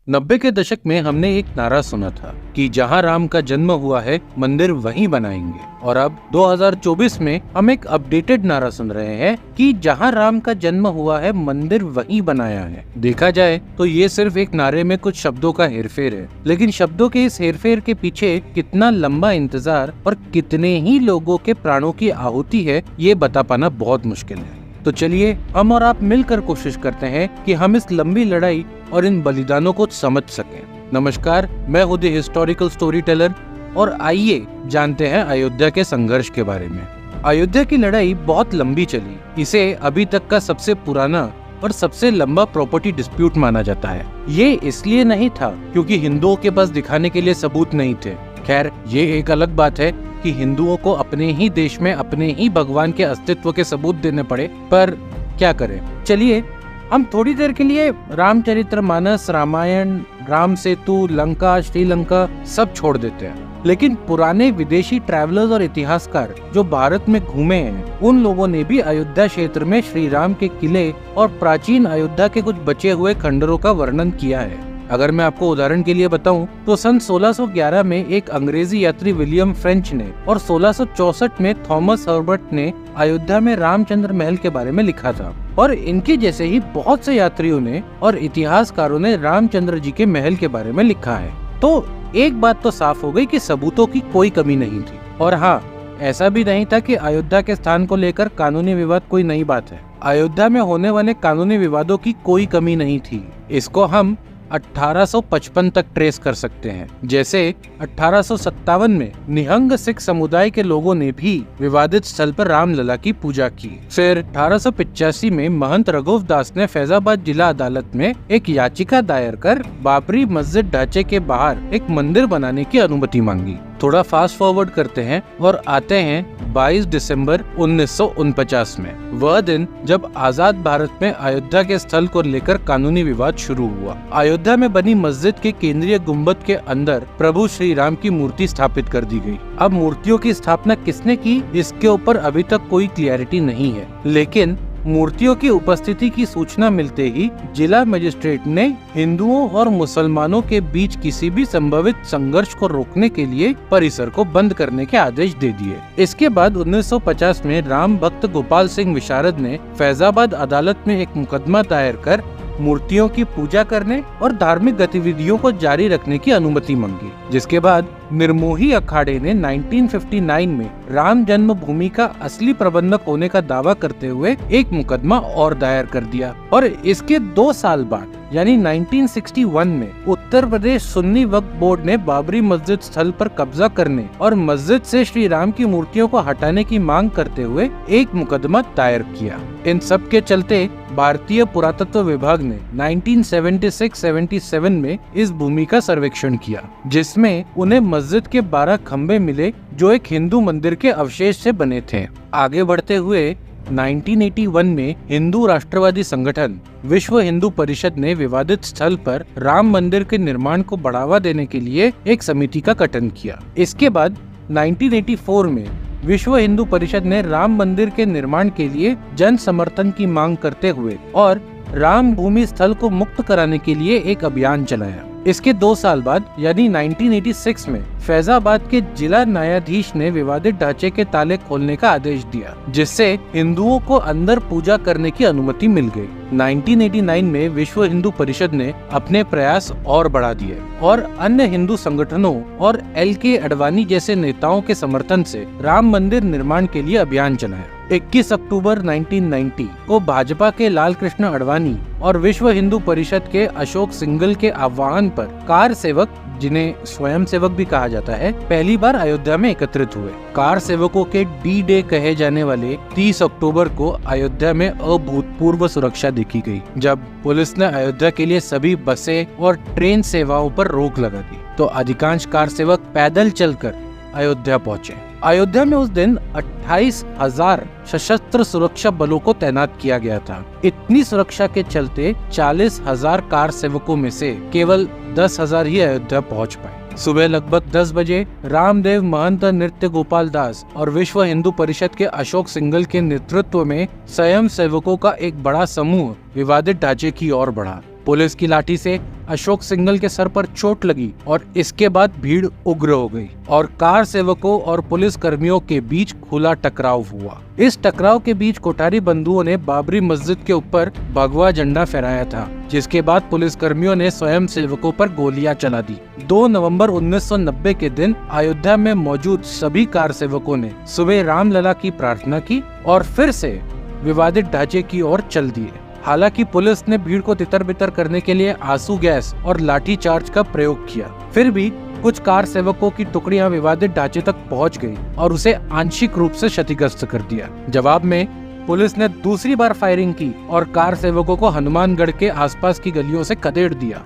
90 के दशक में हमने एक नारा सुना था कि जहां राम का जन्म हुआ है मंदिर वहीं बनाएंगे। और अब 2024 में हम एक अपडेटेड नारा सुन रहे हैं कि जहां राम का जन्म हुआ है मंदिर वहीं बनाया है। देखा जाए तो ये सिर्फ एक नारे में कुछ शब्दों का हेरफेर है, लेकिन शब्दों के इस हेरफेर के पीछे कितना लंबा इंतजार और कितने ही लोगों के प्राणों की आहुति है, ये बता पाना बहुत मुश्किल है। तो चलिए हम और आप मिलकर कोशिश करते हैं कि हम इस लंबी लड़ाई और इन बलिदानों को समझ सकें। नमस्कार, मैं हूँ द हिस्टोरिकल स्टोरी टेलर और आइए जानते हैं अयोध्या के संघर्ष के बारे में। अयोध्या की लड़ाई बहुत लंबी चली। इसे अभी तक का सबसे पुराना और सबसे लंबा प्रॉपर्टी डिस्प्यूट माना जाता है। ये इसलिए नहीं था क्योंकि हिंदुओं के पास दिखाने के लिए सबूत नहीं थे। खैर, ये एक अलग बात है कि हिंदुओं को अपने ही देश में अपने ही भगवान के अस्तित्व के सबूत देने पड़े, पर क्या करें। चलिए हम थोड़ी देर के लिए रामचरितमानस, रामायण, राम सेतु, लंका, श्रीलंका सब छोड़ देते हैं, लेकिन पुराने विदेशी ट्रैवलर्स और इतिहासकार जो भारत में घूमे हैं, उन लोगों ने भी अयोध्या क्षेत्र में श्री राम के किले और प्राचीन अयोध्या के कुछ बचे हुए खंडरों का वर्णन किया है। अगर मैं आपको उदाहरण के लिए बताऊं तो सन 1611 में एक अंग्रेजी यात्री विलियम फ्रेंच ने और 1664 में थॉमस हर्बर्ट ने अयोध्या में रामचंद्र महल के बारे में लिखा था। और इनके जैसे ही बहुत से यात्रियों ने और इतिहासकारों ने रामचंद्र जी के महल के बारे में लिखा है। तो एक बात तो साफ हो गई कि सबूतों की कोई कमी नहीं थी। और हाँ, ऐसा भी नहीं था कि अयोध्या के स्थान को लेकर कानूनी विवाद कोई नई बात है। अयोध्या में होने वाले कानूनी विवादों की कोई कमी नहीं थी। इसको हम 1855 तक ट्रेस कर सकते हैं। जैसे 1857 में निहंग सिख समुदाय के लोगों ने भी विवादित स्थल पर रामलला की पूजा की। फिर 1885 में महंत रघुवदास ने फैजाबाद जिला अदालत में एक याचिका दायर कर बाबरी मस्जिद ढांचे के बाहर एक मंदिर बनाने की अनुमति मांगी। थोड़ा फास्ट फॉरवर्ड करते हैं और आते हैं 22 दिसंबर 1949 में, वह दिन जब आजाद भारत में अयोध्या के स्थल को लेकर कानूनी विवाद शुरू हुआ। अयोध्या में बनी मस्जिद के केंद्रीय गुंबद के अंदर प्रभु श्री राम की मूर्ति स्थापित कर दी गई। अब मूर्तियों की स्थापना किसने की, इसके ऊपर अभी तक कोई क्लियरिटी नहीं है, लेकिन मूर्तियों की उपस्थिति की सूचना मिलते ही जिला मजिस्ट्रेट ने हिंदुओं और मुसलमानों के बीच किसी भी संभावित संघर्ष को रोकने के लिए परिसर को बंद करने के आदेश दे दिए। इसके बाद 1950 में राम भक्त गोपाल सिंह विशारद ने फैजाबाद अदालत में एक मुकदमा दायर कर मूर्तियों की पूजा करने और धार्मिक गतिविधियों को जारी रखने की अनुमति मांगी, जिसके बाद निर्मोही अखाड़े ने 1959 में राम जन्मभूमि का असली प्रबंधक होने का दावा करते हुए एक मुकदमा और दायर कर दिया। और इसके 2 साल बाद यानी 1961 में उत्तर प्रदेश सुन्नी वक्फ बोर्ड ने बाबरी मस्जिद स्थल पर कब्जा करने और मस्जिद से श्री राम की मूर्तियों को हटाने की मांग करते हुए एक मुकदमा दायर किया। इन सब के चलते भारतीय पुरातत्व विभाग ने 1976-77 में इस भूमि का सर्वेक्षण किया, जिसमें उन्हें मस्जिद के 12 खंबे मिले जो एक हिंदू मंदिर के अवशेष से बने थे। आगे बढ़ते हुए 1981 में हिंदू राष्ट्रवादी संगठन विश्व हिंदू परिषद ने विवादित स्थल पर राम मंदिर के निर्माण को बढ़ावा देने के लिए एक समिति का गठन किया। इसके बाद 1984 में विश्व हिंदू परिषद ने राम मंदिर के निर्माण के लिए जन समर्थन की मांग करते हुए और राम भूमि स्थल को मुक्त कराने के लिए एक अभियान चलाया। इसके 2 साल बाद यानी 1986 में फैजाबाद के जिला न्यायाधीश ने विवादित ढांचे के ताले खोलने का आदेश दिया, जिससे हिंदुओं को अंदर पूजा करने की अनुमति मिल गई। 1989 में विश्व हिंदू परिषद ने अपने प्रयास और बढ़ा दिए और अन्य हिंदू संगठनों और LK अडवाणी जैसे नेताओं के समर्थन से राम मंदिर निर्माण के लिए अभियान चलाया। 21 अक्टूबर 1990 को भाजपा के लाल कृष्ण अडवाणी और विश्व हिंदू परिषद के अशोक सिंघल के आह्वान पर कार सेवक, जिन्हें स्वयं सेवक भी कहा जाता है, पहली बार अयोध्या में एकत्रित हुए। कार सेवकों के D-Day कहे जाने वाले 30 अक्टूबर को अयोध्या में अभूतपूर्व सुरक्षा देखी गई, जब पुलिस ने अयोध्या के लिए सभी बसें और ट्रेन सेवाओं पर रोक लगा दी, तो अधिकांश कार सेवक पैदल चलकर अयोध्या पहुंचे। अयोध्या में उस दिन 28,000 सशस्त्र सुरक्षा बलों को तैनात किया गया था। इतनी सुरक्षा के चलते 40,000 कार सेवकों में से केवल 10,000 ही अयोध्या पहुंच पाए। सुबह लगभग 10 बजे रामदेव महंत नृत्य गोपाल दास और विश्व हिंदू परिषद के अशोक सिंघल के नेतृत्व में स्वयं सेवकों का एक बड़ा समूह विवादित ढांचे की ओर बढ़ा। पुलिस की लाठी से अशोक सिंघल के सर पर चोट लगी और इसके बाद भीड़ उग्र हो गई और कार सेवकों और पुलिस कर्मियों के बीच खुला टकराव हुआ। इस टकराव के बीच कोठारी बंधुओं ने बाबरी मस्जिद के ऊपर भगवा झंडा फहराया था, जिसके बाद पुलिस कर्मियों ने स्वयं सेवकों पर गोलियां चला दी। 2 नवंबर 1990 के दिन अयोध्या में मौजूद सभी कार सेवकों ने सुबह रामलला की प्रार्थना की और फिर से विवादित ढांचे की ओर चल दिए। हालांकि पुलिस ने भीड़ को तितर बितर करने के लिए आंसू गैस और लाठी चार्ज का प्रयोग किया। फिर भी कुछ कार सेवकों की टुकड़ियां विवादित ढांचे तक पहुंच गई और उसे आंशिक रूप से क्षतिग्रस्त कर दिया। जवाब में पुलिस ने दूसरी बार फायरिंग की और कार सेवकों को हनुमानगढ़ के आसपास की गलियों से खदेड़ दिया।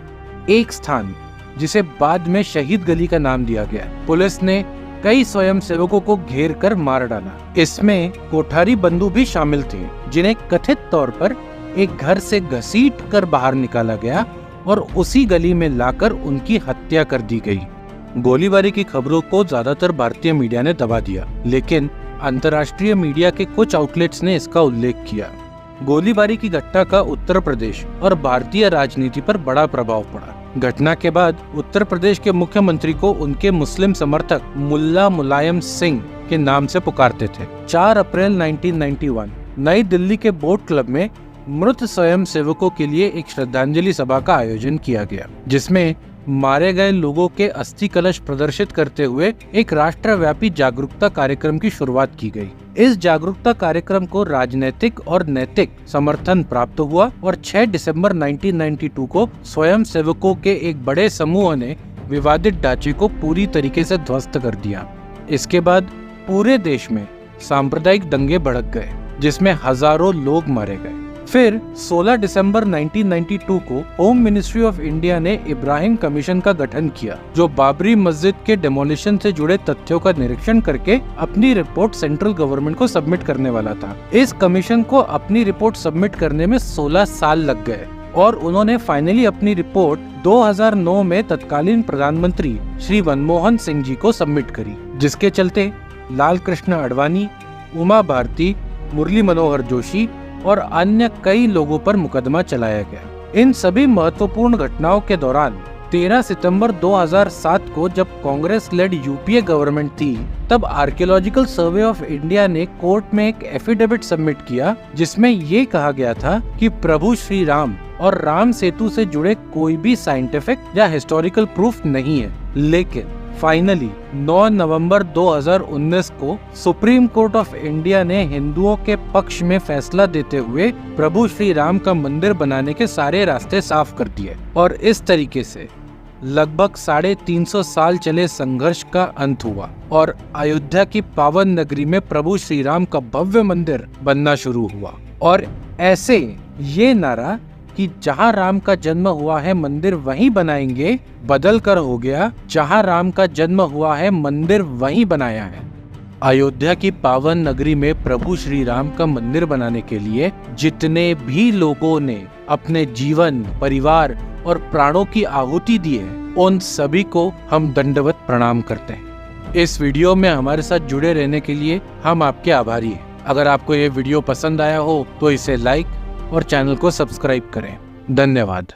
एक स्थान जिसे बाद में शहीद गली का नाम दिया गया। पुलिस ने कई स्वयं सेवकों को घेर कर मार डाला। इसमें कोठारी बंधु भी शामिल थे, जिन्हें कथित तौर पर एक घर से घसीट कर बाहर निकाला गया और उसी गली में लाकर उनकी हत्या कर दी गई। गोलीबारी की खबरों को ज्यादातर भारतीय मीडिया ने दबा दिया, लेकिन अंतर्राष्ट्रीय मीडिया के कुछ आउटलेट्स ने इसका उल्लेख किया। गोलीबारी की घटना का उत्तर प्रदेश और भारतीय राजनीति पर बड़ा प्रभाव पड़ा। घटना के बाद उत्तर प्रदेश के मुख्यमंत्री को उनके मुस्लिम समर्थक मुल्ला मुलायम सिंह के नाम से पुकारते थे। 4 अप्रैल 1991 नई दिल्ली के बोट क्लब में मृत स्वयं सेवकों के लिए एक श्रद्धांजलि सभा का आयोजन किया गया, जिसमें मारे गए लोगों के अस्थि कलश प्रदर्शित करते हुए एक राष्ट्रव्यापी जागरूकता कार्यक्रम की शुरुआत की गई। इस जागरूकता कार्यक्रम को राजनीतिक और नैतिक समर्थन प्राप्त हुआ और 6 दिसंबर 1992 को स्वयं सेवकों के एक बड़े समूह ने विवादित ढांचे को पूरी तरीके से ध्वस्त कर दिया। इसके बाद पूरे देश में सांप्रदायिक दंगे भड़क गए, जिसमें हजारों लोग मारे गए। फिर 16 दिसंबर 1992 को होम मिनिस्ट्री ऑफ इंडिया ने इब्राहिम कमीशन का गठन किया, जो बाबरी मस्जिद के डेमोलिशन से जुड़े तथ्यों का निरीक्षण करके अपनी रिपोर्ट सेंट्रल गवर्नमेंट को सबमिट करने वाला था। इस कमीशन को अपनी रिपोर्ट सबमिट करने में 16 साल लग गए और उन्होंने फाइनली अपनी रिपोर्ट 2009 में तत्कालीन प्रधानमंत्री श्री मनमोहन सिंह जी को सबमिट करी, जिसके चलते लाल कृष्ण आडवाणी, उमा भारती, मुरली मनोहर जोशी और अन्य कई लोगों पर मुकदमा चलाया गया। इन सभी महत्वपूर्ण घटनाओं के दौरान 13 सितंबर 2007 को जब कांग्रेस लेड यूपीए गवर्नमेंट थी, तब आर्कियोलॉजिकल सर्वे ऑफ इंडिया ने कोर्ट में एक एफिडेविट सबमिट किया, जिसमें ये कहा गया था कि प्रभु श्री राम और राम सेतु से जुड़े कोई भी साइंटिफिक या हिस्टोरिकल प्रूफ नहीं है। लेकिन फाइनली 9 नवंबर 2019 को सुप्रीम कोर्ट ऑफ इंडिया ने हिंदुओं के पक्ष में फैसला देते हुए प्रभु श्री राम का मंदिर बनाने के सारे रास्ते साफ कर दिए और इस तरीके से लगभग 350 साल चले संघर्ष का अंत हुआ और अयोध्या की पावन नगरी में प्रभु श्री राम का भव्य मंदिर बनना शुरू हुआ। और ऐसे ये नारा कि जहाँ राम का जन्म हुआ है मंदिर वहीं बनाएंगे बदल कर हो गया जहाँ राम का जन्म हुआ है मंदिर वहीं बनाया है। अयोध्या की पावन नगरी में प्रभु श्री राम का मंदिर बनाने के लिए जितने भी लोगों ने अपने जीवन, परिवार और प्राणों की आहुति दी है, उन सभी को हम दंडवत प्रणाम करते हैं। इस वीडियो में हमारे साथ जुड़े रहने के लिए हम आपके आभारी हैं। अगर आपको ये वीडियो पसंद आया हो तो इसे लाइक और चैनल को सब्सक्राइब करें। धन्यवाद।